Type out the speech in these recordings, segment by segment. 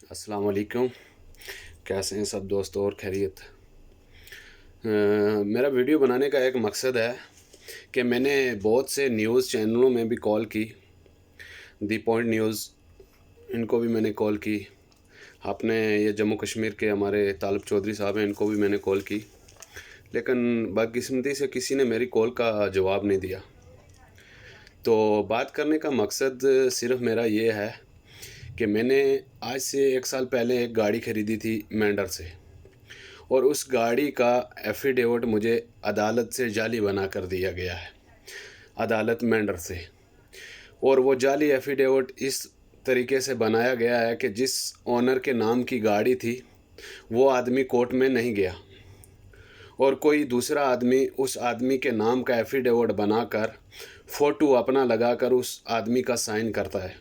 अस्सलाम वालेकुम। कैसे हैं सब दोस्तों और खैरियत। मेरा वीडियो बनाने का एक मकसद है कि मैंने बहुत से न्यूज़ चैनलों में भी कॉल की, दी पॉइंट न्यूज़, इनको भी मैंने कॉल की। आपने ये जम्मू कश्मीर के हमारे तालब चौधरी साहब हैं, इनको भी मैंने कॉल की, लेकिन बदकिस्मती से किसी ने मेरी कॉल का जवाब नहीं दिया। तो बात करने का मकसद सिर्फ़ मेरा ये है कि मैंने आज से 1 साल पहले एक गाड़ी ख़रीदी थी मेंढर से, और उस गाड़ी का एफ़िडेविट मुझे अदालत से जाली बना कर दिया गया है, अदालत मेंढर से। और वो जाली एफ़िडेविट इस तरीके से बनाया गया है कि जिस ओनर के नाम की गाड़ी थी वो आदमी कोर्ट में नहीं गया, और कोई दूसरा आदमी उस आदमी के नाम का एफ़िडेविट बनाकर फ़ोटो अपना लगाकर उस आदमी का साइन करता है,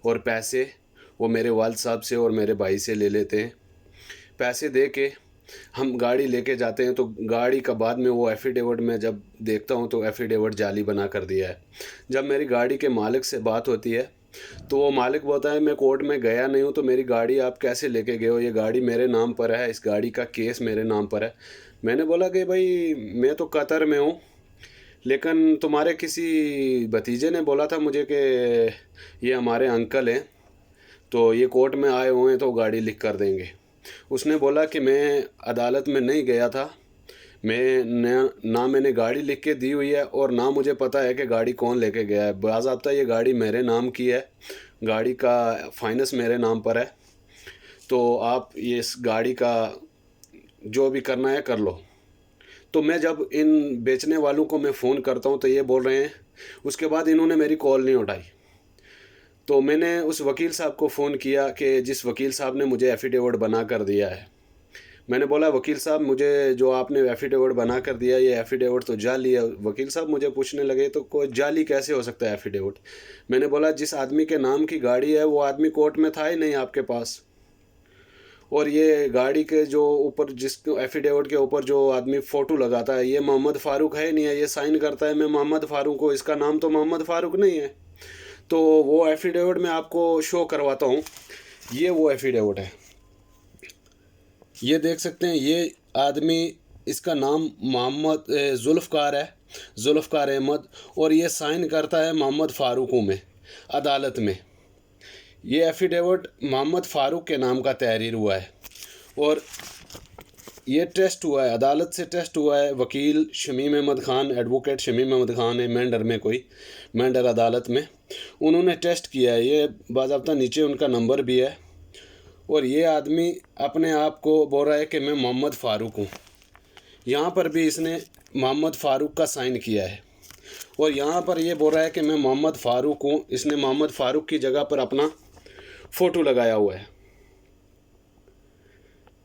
और पैसे वो मेरे वालिद साहब से और मेरे भाई से ले लेते हैं। पैसे दे के हम गाड़ी लेके जाते हैं, तो गाड़ी का बाद में वो एफ़िडेविट में जब देखता हूँ तो एफ़िडेविट जाली बना कर दिया है। जब मेरी गाड़ी के मालिक से बात होती है तो वो मालिक बोलता है मैं कोर्ट में गया नहीं हूँ, तो मेरी गाड़ी आप कैसे लेके गए हो? ये गाड़ी मेरे नाम पर है, इस गाड़ी का केस मेरे नाम पर है। मैंने बोला कि भाई मैं तो कतर में हूँ, लेकिन तुम्हारे किसी भतीजे ने बोला था मुझे कि ये हमारे अंकल हैं, तो ये कोर्ट में आए हुए हैं तो गाड़ी लिख कर देंगे। उसने बोला कि मैं अदालत में नहीं गया था, मैं ना मैंने गाड़ी लिख के दी हुई है और ना मुझे पता है कि गाड़ी कौन लेके गया है। बाज़ाब्ता ये गाड़ी मेरे नाम की है, गाड़ी का फाइनेंस मेरे नाम पर है, तो आप ये इस गाड़ी का जो भी करना है कर लो। तो मैं जब इन बेचने वालों को मैं फ़ोन करता हूँ तो ये बोल रहे हैं, उसके बाद इन्होंने मेरी कॉल नहीं उठाई। तो मैंने उस वकील साहब को फ़ोन किया कि जिस वकील साहब ने मुझे एफ़िडेविट बना कर दिया है। मैंने बोला वकील साहब मुझे जो आपने एफ़िडेविट बना कर दिया ये एफ़िडेविट तो जाली है। वकील साहब मुझे पूछने लगे तो कोई जाली कैसे हो सकता है एफ़िडेविट? मैंने बोला जिस आदमी के नाम की गाड़ी है वो आदमी कोर्ट में था ही नहीं आपके पास, और ये गाड़ी के जो ऊपर जिस एफ़िडेविट के ऊपर जो आदमी फ़ोटो लगाता है ये मोहम्मद फ़ारूक है नहीं है, ये साइन करता है मैं मोहम्मद फ़ारूक हूँ, इसका नाम तो मोहम्मद फ़ारूक नहीं है। तो वो एफ़िडेविट मैं आपको शो करवाता हूँ, ये वो एफ़िडेविट है। ये देख सकते हैं, ये आदमी, इसका नाम मोहम्मद ज़ुल्फ़कार है, ज़ुल्फ़कार अहमद, और ये साइन करता है मोहम्मद फ़ारूक में अदालत में। ये एफ़िडेविट मोहम्मद फ़ारूक के नाम का तहरीर हुआ है, और ये टेस्ट हुआ है, अदालत से टेस्ट हुआ है। वकील शमीम अहमद ख़ान, एडवोकेट शमीम अहमद ख़ान है मेंढर में, कोई मेंढर अदालत में, उन्होंने टेस्ट किया है। ये बाज़ाब्ता नीचे उनका नंबर भी है, और ये आदमी अपने आप को बोल रहा है कि मैं मोहम्मद फ़ारूक हूँ। यहाँ पर भी इसने मोहम्मद फ़ारूक का साइन किया है, और यहाँ पर ये बोल रहा है कि मैं मोहम्मद फ़ारूक हूँ। इसने मोहम्मद फ़ारूक की जगह पर अपना फ़ोटो लगाया हुआ है।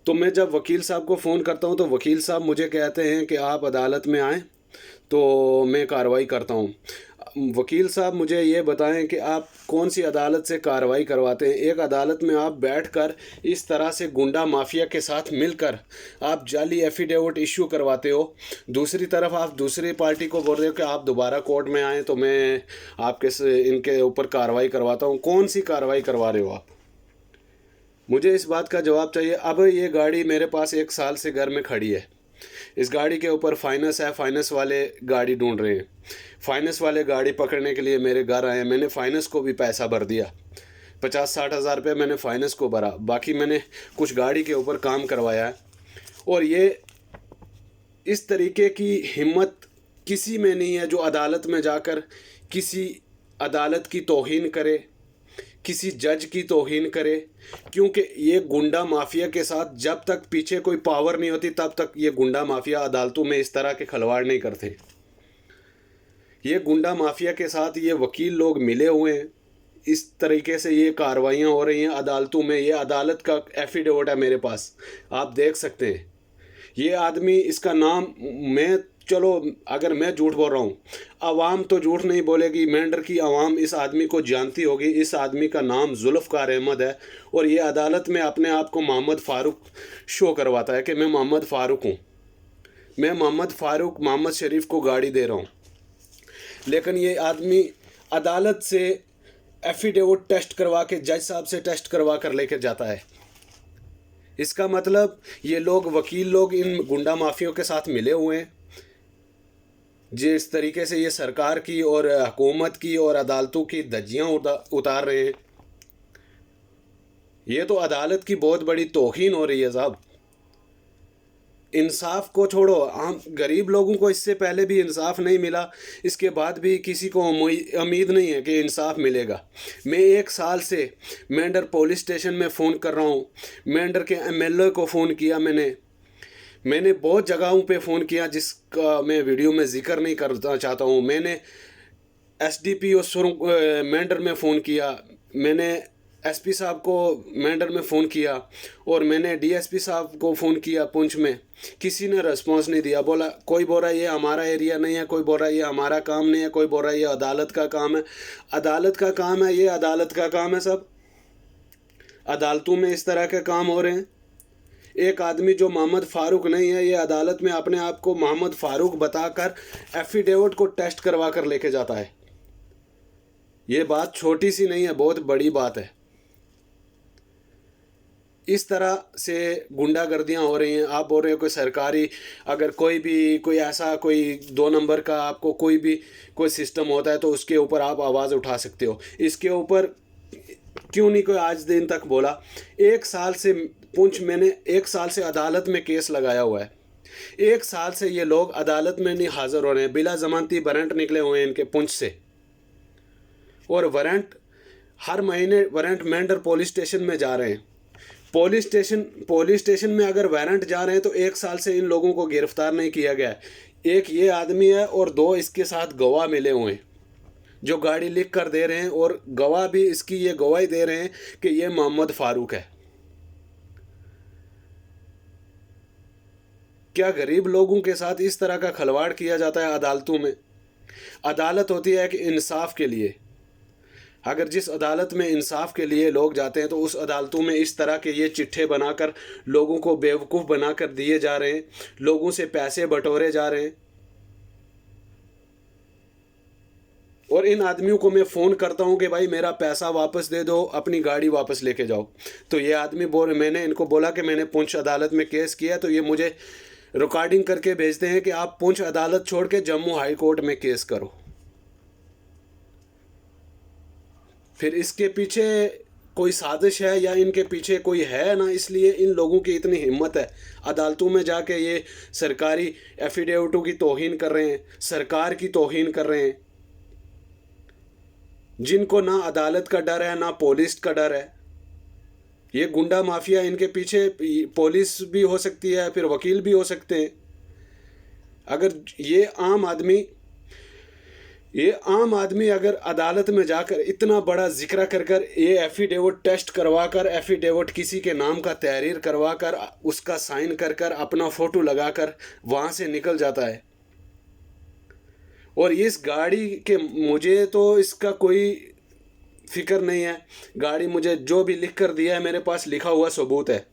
तो मैं जब वकील साहब को फ़ोन करता हूँ तो वकील साहब मुझे कहते हैं कि आप अदालत में आएँ तो मैं कार्रवाई करता हूँ। वकील साहब मुझे ये बताएं कि आप कौन सी अदालत से कार्रवाई करवाते हैं? एक अदालत में आप बैठकर इस तरह से गुंडा माफिया के साथ मिलकर आप जाली एफ़िडेविट इशू करवाते हो, दूसरी तरफ आप दूसरी पार्टी को बोल रहे हो कि आप दोबारा कोर्ट में आएँ तो मैं आपके से इनके ऊपर कार्रवाई करवाता हूँ। कौन सी कार्रवाई करवा रहे हो आप? मुझे इस बात का जवाब चाहिए। अब ये गाड़ी मेरे पास 1 साल से घर में खड़ी है, इस गाड़ी के ऊपर फाइनेंस है, फाइनेंस वाले गाड़ी ढूंढ रहे हैं। फाइनेंस वाले गाड़ी पकड़ने के लिए मेरे घर आए। मैंने फाइनेंस को भी पैसा भर दिया, 50-60 हज़ार रुपये मैंने फ़ाइनेंस को भरा, बाकी मैंने कुछ गाड़ी के ऊपर काम करवाया है। और ये इस तरीके की हिम्मत किसी में नहीं है जो अदालत में जाकर किसी अदालत की तौहीन करे, किसी जज की तौहीन करे, क्योंकि ये गुंडा माफिया के साथ जब तक पीछे कोई पावर नहीं होती तब तक ये गुंडा माफिया अदालतों में इस तरह के खिलवाड़ नहीं करते। ये गुंडा माफिया के साथ ये वकील लोग मिले हुए हैं, इस तरीके से ये कार्रवाइयाँ हो रही हैं अदालतों में। ये अदालत का एफ़िडेविट है मेरे पास, आप देख सकते हैं। ये आदमी, इसका नाम, मैं, चलो अगर मैं झूठ बोल रहा हूँ, आवाम तो झूठ नहीं बोलेगी, मेंढर की आवाम इस आदमी को जानती होगी। इस आदमी का नाम ज़ुल्फ़कार अहमद है, और ये अदालत में अपने आप को मोहम्मद फ़ारूक शो करवाता है कि मैं मोहम्मद फ़ारूक हूँ, मैं मोहम्मद फ़ारूक मोहम्मद शरीफ को गाड़ी दे रहा हूँ। लेकिन ये आदमी अदालत से एफिडेविट टेस्ट करवा के जज साहब से टेस्ट करवा कर लेकर जाता है। इसका मतलब ये लोग वकील लोग इन गुंडा माफियों के साथ मिले हुए हैं, जिस तरीके से ये सरकार की और हुकूमत की और अदालतों की धज्जियां उतार रहे हैं। ये तो अदालत की बहुत बड़ी तौहीन हो रही है साहब। इंसाफ को छोड़ो, हम गरीब लोगों को इससे पहले भी इंसाफ नहीं मिला, इसके बाद भी किसी को उम्मीद नहीं है कि इंसाफ मिलेगा। मैं 1 साल से मेंढर पुलिस स्टेशन में फ़ोन कर रहा हूँ, मेंढर के एमएलए को फ़ोन किया मैंने बहुत जगहों पे फ़ोन किया जिसका मैं वीडियो में जिक्र नहीं करना चाहता हूँ। मैंने एसडीपीओ मेंढर में फ़ोन किया, मैंने एसपी साहब को मेंढर में फ़ोन किया और मैंने डीएसपी साहब को फ़ोन किया पुंछ में। किसी ने रिस्पांस नहीं दिया। कोई बोल रहा है ये हमारा एरिया नहीं है, कोई बोल रहा है ये हमारा काम नहीं है, कोई बोल रहा है ये अदालत का काम है। अदालत का काम है, ये अदालत का काम है। सब अदालतों में इस तरह के काम हो रहे हैं। एक आदमी जो मोहम्मद फ़ारूक नहीं है, ये अदालत में अपने आप को मोहम्मद फ़ारूक बताकर एफिडेविट को टेस्ट करवा कर लेके जाता है। ये बात छोटी सी नहीं है, बहुत बड़ी बात है। इस तरह से गुंडागर्दियां हो रही हैं। आप बोल रहे हो कोई सरकारी, अगर कोई ऐसा कोई 2 नंबर का आपको कोई सिस्टम होता है तो उसके ऊपर आप आवाज़ उठा सकते हो। इसके ऊपर क्यों नहीं कोई आज दिन तक बोला? 1 साल से मैंने 1 साल से अदालत में केस लगाया हुआ है। 1 साल से ये लोग अदालत में नहीं हाजिर हो रहे हैं। बिला जमानती वारंट निकले हुए हैं इनके पुंछ से, और वारंट हर महीने वारंट मेंढर पुलिस स्टेशन में जा रहे हैं। पुलिस स्टेशन में अगर वारंट जा रहे हैं तो 1 साल से इन लोगों को गिरफ्तार नहीं किया गया है। एक ये आदमी है और 2 इसके साथ गवाह मिले हुए हैं जो गाड़ी लिख कर दे रहे हैं, और गवाह भी इसकी ये गवाही दे रहे हैं कि ये मोहम्मद फ़ारूक है। क्या गरीब लोगों के साथ इस तरह का खिलवाड़ किया जाता है अदालतों में? अदालत होती है कि इंसाफ के लिए। अगर जिस अदालत में इंसाफ के लिए लोग जाते हैं तो उस अदालतों में इस तरह के ये चिट्ठे बनाकर लोगों को बेवकूफ़ बनाकर दिए जा रहे हैं, लोगों से पैसे बटोरे जा रहे हैं। और इन आदमियों को मैं फ़ोन करता हूं कि भाई मेरा पैसा वापस दे दो, अपनी गाड़ी वापस लेके जाओ। तो ये आदमी मैंने इनको बोला कि मैंने पुंछ अदालत में केस किया, तो ये मुझे रिकॉर्डिंग करके भेजते हैं कि आप पुंछ अदालत छोड़ के जम्मू हाई कोर्ट में केस करो। फिर इसके पीछे कोई साजिश है या इनके पीछे कोई है ना, इसलिए इन लोगों की इतनी हिम्मत है अदालतों में जाके ये सरकारी एफिडेविटों की तौहीन कर रहे हैं, सरकार की तौहीन कर रहे हैं। जिनको ना अदालत का डर है ना पुलिस का डर है। ये गुंडा माफिया, इनके पीछे पुलिस भी हो सकती है, फिर वकील भी हो सकते हैं। अगर ये आम आदमी अगर अदालत में जाकर इतना बड़ा जिक्र कर कर ये एफिडेविट टेस्ट करवा कर, एफिडेविट किसी के नाम का तहरीर करवा कर, उसका साइन कर कर, अपना फ़ोटो लगा कर वहाँ से निकल जाता है। और इस गाड़ी के मुझे तो इसका कोई फिक्र नहीं है। गाड़ी मुझे जो भी लिख कर दिया है मेरे पास लिखा हुआ सबूत है।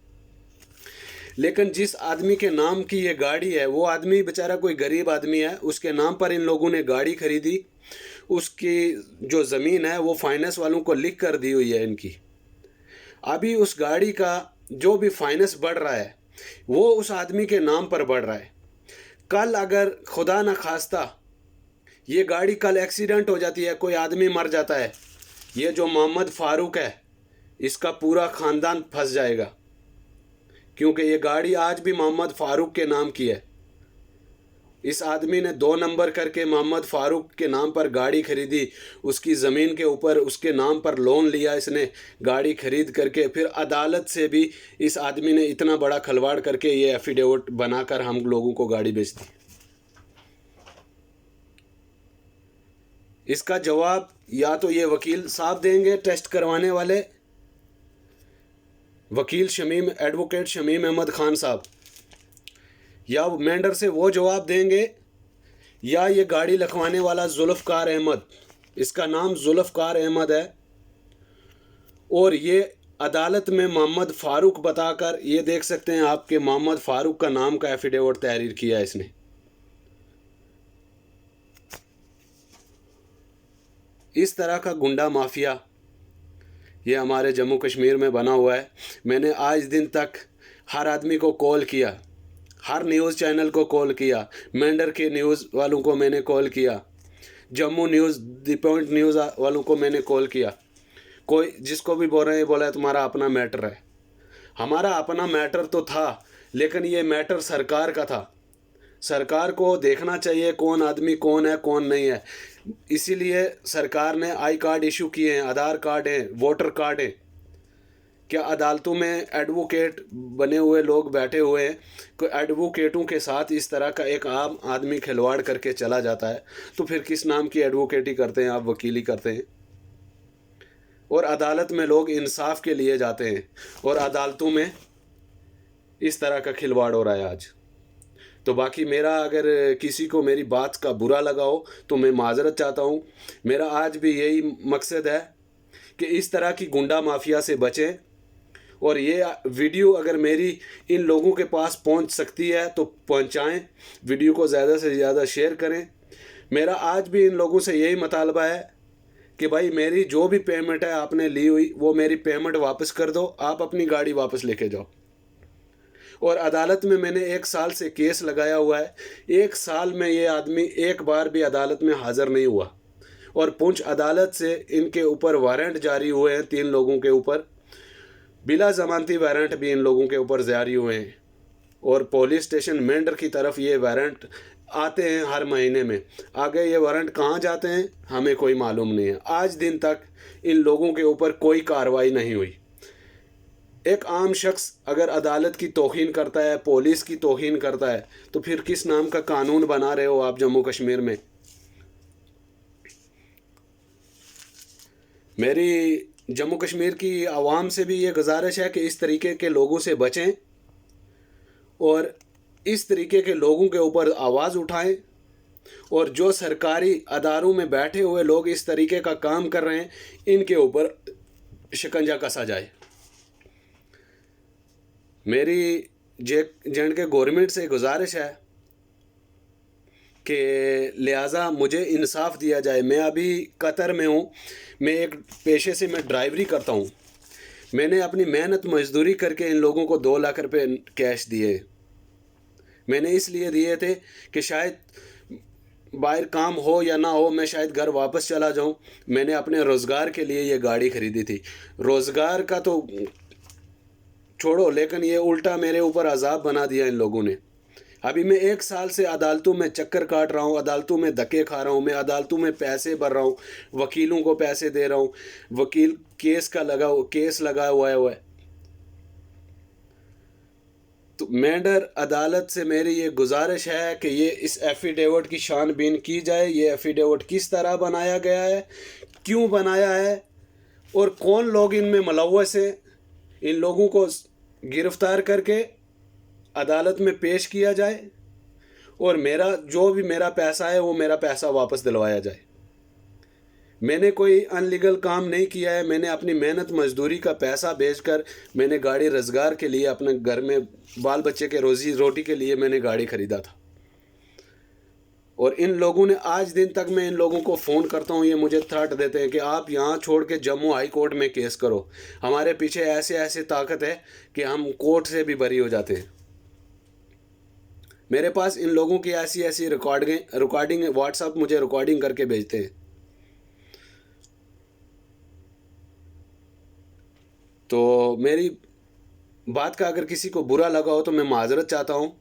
लेकिन जिस आदमी के नाम की ये गाड़ी है वो आदमी बेचारा कोई गरीब आदमी है, उसके नाम पर इन लोगों ने गाड़ी खरीदी। उसकी जो ज़मीन है वो फाइनेंस वालों को लिख कर दी हुई है इनकी। अभी उस गाड़ी का जो भी फाइनेंस बढ़ रहा है वो उस आदमी के नाम पर बढ़ रहा है। कल अगर खुदा न खास्ता ये गाड़ी कल एक्सीडेंट हो जाती है, कोई आदमी मर जाता है, ये जो मोहम्मद फ़ारूक है इसका पूरा ख़ानदान फंस जाएगा, क्योंकि ये गाड़ी आज भी मोहम्मद फ़ारूक के नाम की है। इस आदमी ने 2 नंबर करके मोहम्मद फ़ारूक के नाम पर गाड़ी खरीदी, उसकी ज़मीन के ऊपर उसके नाम पर लोन लिया इसने गाड़ी खरीद करके। फिर अदालत से भी इस आदमी ने इतना बड़ा खिलवाड़ करके ये एफिडेविट बनाकर हम लोगों को गाड़ी बेच दी। इसका जवाब या तो ये वकील साहब देंगे, टेस्ट करवाने वाले वकील एडवोकेट शमीम अहमद खान साहब, या मेंढर से वो जवाब देंगे, या ये गाड़ी लिखवाने वाला जुल्फ़कार अहमद, इसका नाम जुल्फ़कार अहमद है, और ये अदालत में मोहम्मद फ़ारूक बताकर ये देख सकते हैं आपके मोहम्मद फ़ारूक का नाम का एफिडेविट तहरीर किया इसने। इस तरह का गुंडा माफिया ये हमारे जम्मू कश्मीर में बना हुआ है। मैंने आज दिन तक हर आदमी को कॉल किया, हर न्यूज़ चैनल को कॉल किया, मेंढर के न्यूज़ वालों को मैंने कॉल किया, Jammu news, the point news वालों को मैंने कॉल किया। कोई जिसको भी बोल रहे हैं, बोला है तुम्हारा अपना मैटर है। हमारा अपना मैटर तो था, लेकिन ये मैटर सरकार का था। सरकार को देखना चाहिए कौन आदमी कौन है कौन नहीं है। इसीलिए सरकार ने आई कार्ड इशू किए हैं, आधार कार्ड हैं, वोटर कार्ड हैं। क्या अदालतों में एडवोकेट बने हुए लोग बैठे हुए हैं, कोई एडवोकेटों के साथ इस तरह का एक आम आदमी खिलवाड़ करके चला जाता है, तो फिर किस नाम की एडवोकेटी करते हैं आप, वकीली करते हैं। और अदालत में लोग इंसाफ के लिए जाते हैं और अदालतों में इस तरह का खिलवाड़ हो रहा है आज। तो बाकी मेरा, अगर किसी को मेरी बात का बुरा लगा हो तो मैं माजरत चाहता हूँ। मेरा आज भी यही मकसद है कि इस तरह की गुंडा माफिया से बचें, और ये वीडियो अगर मेरी इन लोगों के पास पहुंच सकती है तो पहुंचाएं, वीडियो को ज़्यादा से ज़्यादा शेयर करें। मेरा आज भी इन लोगों से यही मुतालबा है कि भाई मेरी जो भी पेमेंट है आपने ली हुई, वो मेरी पेमेंट वापस कर दो, आप अपनी गाड़ी वापस लेके जाओ। और अदालत में मैंने 1 साल से केस लगाया हुआ है, 1 साल में ये आदमी एक बार भी अदालत में हाज़िर नहीं हुआ। और पुंछ अदालत से इनके ऊपर वारंट जारी हुए हैं, 3 लोगों के ऊपर बिला ज़मानती वारंट भी इन लोगों के ऊपर जारी हुए हैं। और पुलिस स्टेशन मेंढर की तरफ ये वारंट आते हैं हर महीने में। आगे ये वारंट कहाँ जाते हैं हमें कोई मालूम नहीं है। आज दिन तक इन लोगों के ऊपर कोई कार्रवाई नहीं हुई। एक आम शख्स अगर अदालत की तौहीन करता है, पुलिस की तौहीन करता है, तो फिर किस नाम का कानून बना रहे हो आप जम्मू कश्मीर में। मेरी जम्मू कश्मीर की आवाम से भी ये गुजारिश है कि इस तरीके के लोगों से बचें और इस तरीके के लोगों के ऊपर आवाज़ उठाएं। और जो सरकारी अदारों में बैठे हुए लोग इस तरीके का काम कर रहे हैं, इनके ऊपर शिकंजा कसा जाए। मेरी जे.एंड.के गवर्नमेंट से गुजारिश है कि लिहाजा मुझे इंसाफ दिया जाए। मैं अभी कतर में हूँ, मैं एक पेशे से मैं ड्राइवरी करता हूँ। मैंने अपनी मेहनत मजदूरी करके इन लोगों को 2 लाख रुपए कैश दिए। मैंने इसलिए दिए थे कि शायद बाहर काम हो या ना हो, मैं शायद घर वापस चला जाऊँ। मैंने अपने रोज़गार के लिए ये गाड़ी ख़रीदी थी। रोज़गार का तो छोड़ो, लेकिन ये उल्टा मेरे ऊपर अजाब बना दिया इन लोगों ने। अभी मैं 1 साल से अदालतों में चक्कर काट रहा हूँ, अदालतों में धक्के खा रहा हूँ, मैं अदालतों में पैसे भर रहा हूँ, वकीलों को पैसे दे रहा हूँ, वकील केस लगा हुआ है। तो मेंढर अदालत से मेरी ये गुजारिश है कि ये इस एफिडेविट की छानबीन की जाए। ये एफिडेविट किस तरह बनाया गया है, क्यों बनाया है और कौन लोग इनमें मुलव्वस हैं, इन लोगों को गिरफ्तार करके अदालत में पेश किया जाए और मेरा जो भी मेरा पैसा है वो मेरा पैसा वापस दिलवाया जाए। मैंने कोई अनलीगल काम नहीं किया है। मैंने अपनी मेहनत मजदूरी का पैसा बेचकर मैंने गाड़ी रोज़गार के लिए, अपने घर में बाल बच्चे के रोज़ी रोटी के लिए मैंने गाड़ी ख़रीदा था। और इन लोगों ने आज दिन तक, मैं इन लोगों को फ़ोन करता हूँ, ये मुझे थ्रेट देते हैं कि आप यहाँ छोड़ के जम्मू हाई कोर्ट में केस करो, हमारे पीछे ऐसे ऐसे ताकत है कि हम कोर्ट से भी बरी हो जाते हैं। मेरे पास इन लोगों की ऐसी ऐसी रिकॉर्डिंग व्हाट्सएप मुझे रिकॉर्डिंग करके भेजते हैं। तो मेरी बात का अगर किसी को बुरा लगा हो तो मैं माजरत चाहता हूँ।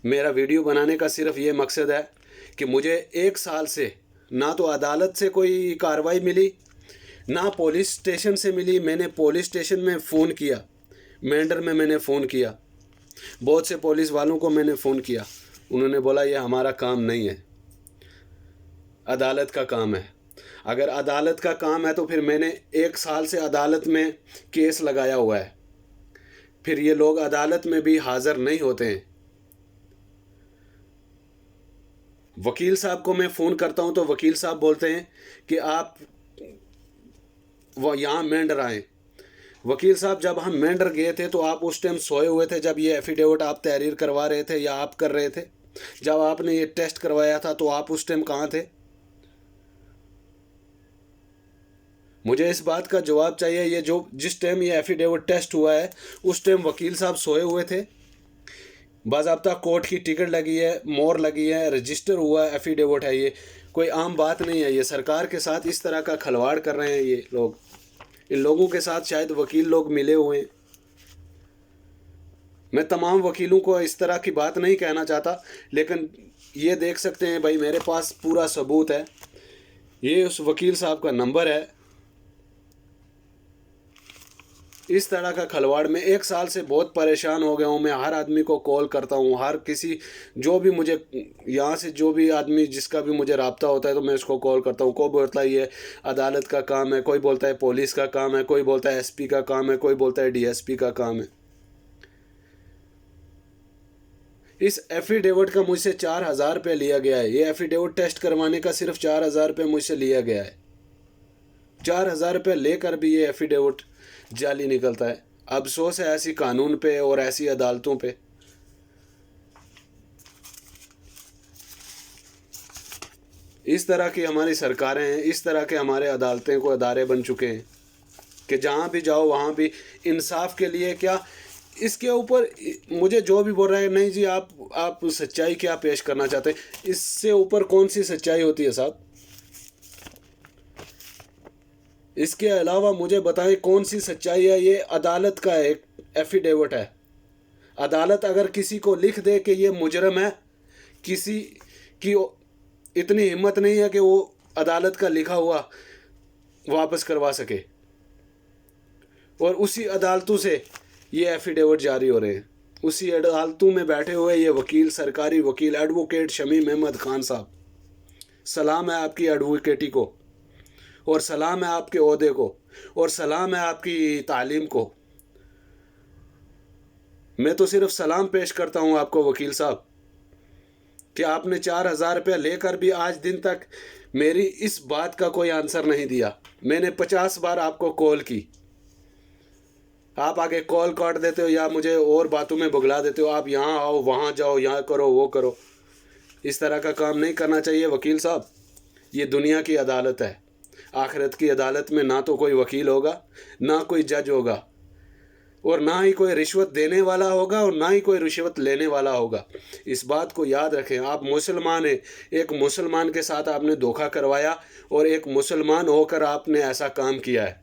मेरा वीडियो बनाने का सिर्फ ये मकसद है कि मुझे 1 साल से ना तो अदालत से कोई कार्रवाई मिली, ना पुलिस स्टेशन से मिली। मैंने पुलिस स्टेशन में फ़ोन किया, मेंढर में मैंने फ़ोन किया, बहुत से पुलिस वालों को मैंने फ़ोन किया। उन्होंने बोला ये हमारा काम नहीं है, अदालत का काम है। अगर अदालत का काम है तो फिर मैंने 1 साल से अदालत में केस लगाया हुआ है, फिर ये लोग अदालत में भी हाज़िर नहीं होते हैं। वकील साहब को मैं फ़ोन करता हूं तो वकील साहब बोलते हैं कि आप वो यहाँ मेंढर आएँ। वकील साहब, जब हम मेंढर गए थे तो आप उस टाइम सोए हुए थे, जब ये एफिडेविट आप तहरीर करवा रहे थे या आप कर रहे थे? जब आपने ये टेस्ट करवाया था तो आप उस टाइम कहाँ थे? मुझे इस बात का जवाब चाहिए। ये जो जिस टाइम ये एफिडेविट टेस्ट हुआ है उस टाइम वकील साहब सोए हुए थे? बाज़ाब्ता कोर्ट की टिकट लगी है, मोहर लगी है, रजिस्टर हुआ है, एफिडेविट है। ये कोई आम बात नहीं है। ये सरकार के साथ इस तरह का खिलवाड़ कर रहे हैं ये लोग। इन लोगों के साथ शायद वकील लोग मिले हुए हैं। मैं तमाम वकीलों को इस तरह की बात नहीं कहना चाहता, लेकिन ये देख सकते हैं भाई, मेरे पास पूरा सबूत है। ये उस वकील साहब का नंबर है। इस तरह का खलवाड़ में 1 साल से बहुत परेशान हो गया हूँ। मैं हर आदमी को कॉल करता हूँ, हर किसी जो भी मुझे यहाँ से जो भी आदमी जिसका भी मुझे राब्ता होता है तो मैं उसको कॉल करता हूँ। कोई बोलता है ये अदालत का काम है, कोई बोलता है पुलिस का काम है, कोई बोलता है एसपी का काम है, कोई बोलता है डीएसपी का काम है। इस एफिडेविट का मुझसे 4,000 रुपये लिया गया है। ये एफिडेविट टेस्ट करवाने का सिर्फ 4,000 रुपये मुझसे लिया गया है। 4,000 रुपये लेकर भी ये एफिडेविट जाली निकलता है। अफसोस है ऐसी कानून पे और ऐसी अदालतों पे। इस तरह की हमारी सरकारें हैं, इस तरह के हमारे अदालतें को अदारे बन चुके हैं कि जहाँ भी जाओ वहाँ भी इंसाफ के लिए क्या, इसके ऊपर मुझे जो भी बोल रहा है, नहीं जी आप सच्चाई क्या पेश करना चाहते हैं, इससे ऊपर कौन सी सच्चाई होती है साहब? इसके अलावा मुझे बताएं कौन सी सच्चाई है? ये अदालत का एक एफिडेविट है। अदालत अगर किसी को लिख दे कि ये मुजरम है, किसी की इतनी हिम्मत नहीं है कि वो अदालत का लिखा हुआ वापस करवा सके, और उसी अदालतों से ये एफिडेविट जारी हो रहे हैं। उसी अदालतों में बैठे हुए ये वकील, सरकारी वकील एडवोकेट शमीम अहमद खान साहब, सलाम है आपकी एडवोकेटी को, और सलाम है आपके ओहदे को, और सलाम है आपकी तालीम को। मैं तो सिर्फ सलाम पेश करता हूँ आपको वकील साहब कि आपने 4,000 रुपये लेकर भी आज दिन तक मेरी इस बात का कोई आंसर नहीं दिया। मैंने 50 बार आपको कॉल की, आप आगे कॉल काट देते हो या मुझे और बातों में भुगला देते हो। आप यहाँ आओ, वहाँ जाओ, यहाँ करो, वो करो। इस तरह का काम नहीं करना चाहिए वकील साहब। ये दुनिया की अदालत है। आखिरत की अदालत में ना तो कोई वकील होगा, ना कोई जज होगा, और ना ही कोई रिश्वत देने वाला होगा और ना ही कोई रिश्वत लेने वाला होगा। इस बात को याद रखें। आप मुसलमान हैं, एक मुसलमान के साथ आपने धोखा करवाया और एक मुसलमान होकर आपने ऐसा काम किया है।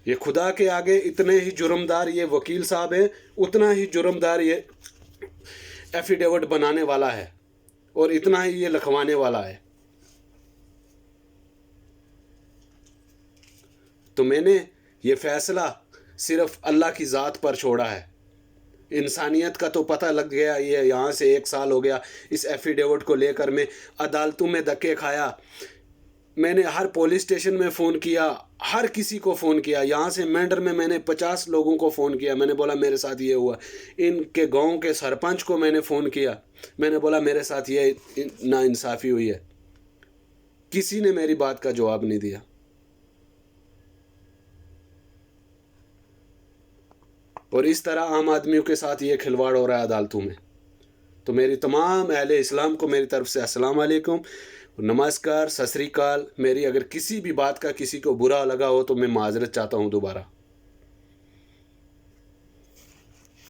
ये खुदा के आगे इतने ही जुर्मदार ये वकील साहब हैं, उतना ही जुर्मदार ये एफिडेविट बनाने वाला है, और इतना ही ये लिखवाने वाला है। तो मैंने ये फैसला सिर्फ अल्लाह की ज़ात पर छोड़ा है। इंसानियत का तो पता लग गया। ये यहाँ से 1 साल हो गया इस एफिडेविट को लेकर मैं अदालतों में धक्के खाया। मैंने हर पुलिस स्टेशन में फ़ोन किया, हर किसी को फ़ोन किया। यहाँ से मेंढर में मैंने 50 लोगों को फ़ोन किया। मैंने बोला मेरे साथ ये हुआ। इनके गांव के सरपंच को मैंने फ़ोन किया, मैंने बोला मेरे साथ ये नाइंसाफ़ी हुई है। किसी ने मेरी बात का जवाब नहीं दिया। और इस तरह आम आदमियों के साथ ये खिलवाड़ हो रहा है अदालतों में। तो मेरी तमाम अहले इस्लाम को मेरी तरफ से अस्सलाम वालेकुम, नमस्कार, सत श्री अकाल। मेरी अगर किसी भी बात का किसी को बुरा लगा हो तो मैं माजरत चाहता हूँ दोबारा।